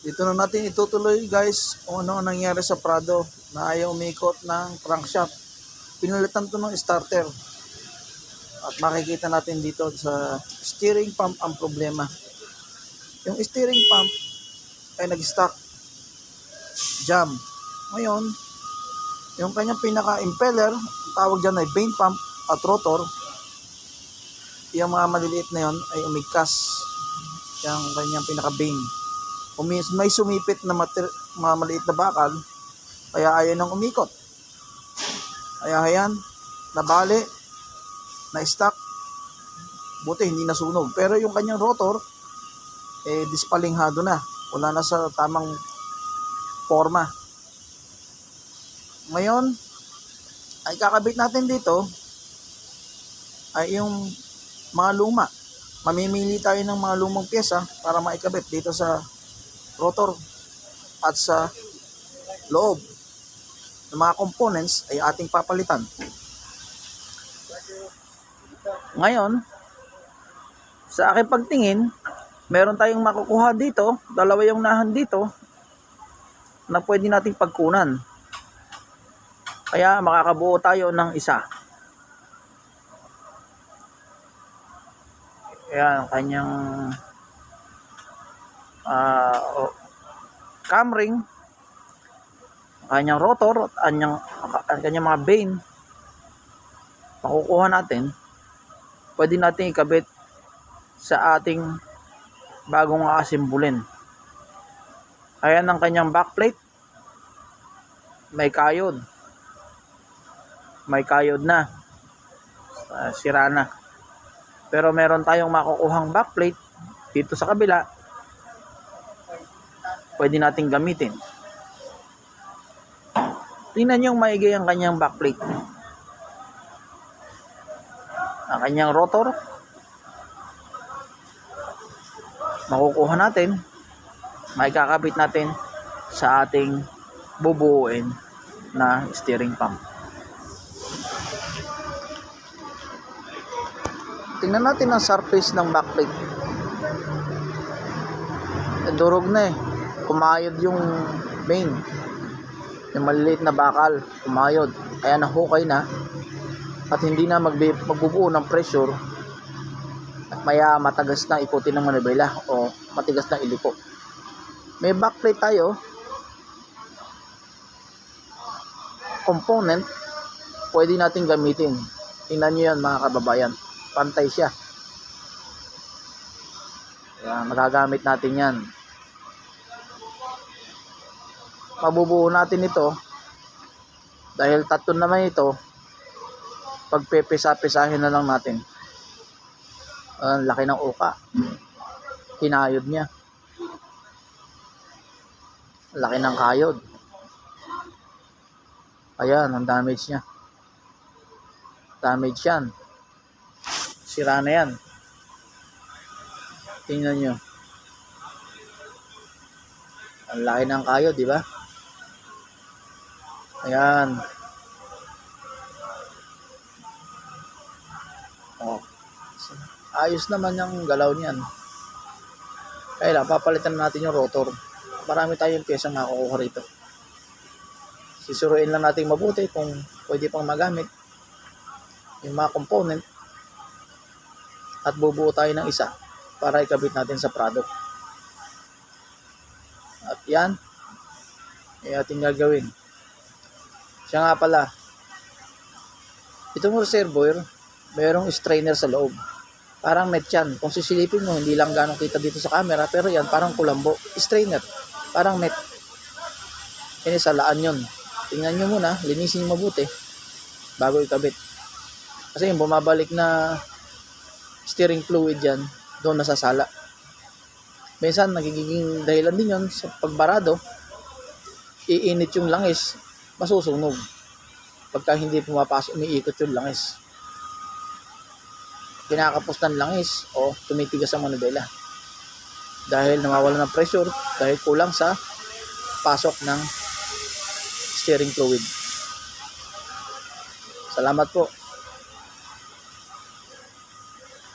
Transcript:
Dito na natin itutuloy guys kung ano ang nangyari sa Prado na ayaw umikot ng crankshaft. Pinalitan to ng starter. At makikita natin dito sa steering pump ang problema. Yung steering pump ay nag-stuck. Jam. Ngayon, yung kanyang pinaka-impeller, tawag dyan ay vane pump at rotor, yung mga maliliit na yon ay umigkas. Yung kanyang pinaka-vane. May sumipit na mga maliit na bakal, kaya ayaw nang umikot. Kaya ayan, nabali, na-stuck, buti hindi nasunog. Pero yung kanyang rotor, dispalinghado na. Wala na sa tamang forma. Ngayon, ay kakabit natin dito, ay yung mga luma. Mamimili tayo ng mga lumang pyesa para maikabit dito sa rotor at sa loob ng mga components ay ating papalitan. Ngayon, sa aking pagtingin, meron tayong makukuha dito, dalawa yung nahan dito na pwede nating pagkunan. Kaya makakabuo tayo ng isa. Ayan, kanyang cam ring, kanyang rotor, at kanyang mga vane. Makukuha natin, pwede natin ikabit sa ating bagong asimbulin. Ayan ang kanyang backplate. May kayod na, sira na. Pero meron tayong makukuhang backplate dito sa kabila, pwede nating gamitin. Tingnan nyo maigi ang kanyang backplate. Ang kanyang rotor, makukuha natin, maikakabit natin sa ating bubuuin na steering pump. Tingnan natin ang surface ng backplate. Durog na eh. Kumayod yung vane. Yung maliliit na bakal, kumayod. Kaya nahukay na. At hindi na magbubuo ng pressure. At maya matagas na ikutin ng manibela o matigas na iliko. May backplate tayo. Component. Pwede natin gamitin. Tingnan nyo yan mga kababayan. Pantay siya. Kaya magagamit natin yan. Mabubuo natin ito dahil tatlo naman ito. Pagpepesa-pesahin na lang natin. Ang laki ng uka. Kinayod niya. Laki ng kayod. Ayan, ang damage niya. Damage yan. Sira na yan. Tingnan nyo. Ang laki ng kayo, di ba? Ayan. Oh. Ayos naman yung galaw niyan. Kaya lang, papalitan natin yung rotor. Marami tayong pyesa makukuha rito. Sisuruin lang natin mabuti kung pwede pang magamit yung mga component. At bubuo tayo ng isa para ikabit natin sa Prado. At yan, ay ating gagawin. Siya nga pala, itong reservoir, mayroong strainer sa loob. Parang net yan. Kung sisilipin mo, hindi lang ganong kita dito sa camera, pero yan, parang kulambo. Strainer, parang net. Inisalaan yun. Tingnan nyo muna, linisin nyo mabuti bago ikabit. Kasi yung bumabalik na steering fluid yan, doon nasasala. Minsan nagiging dahilan din yun sa pagbarado, iinit yung langis, masusunog. Pagka hindi pumapasok, umiikot yung langis. Kinakapos ng langis o tumitigas ang manibela. Dahil nawawala ng pressure, dahil kulang sa pasok ng steering fluid. Salamat po.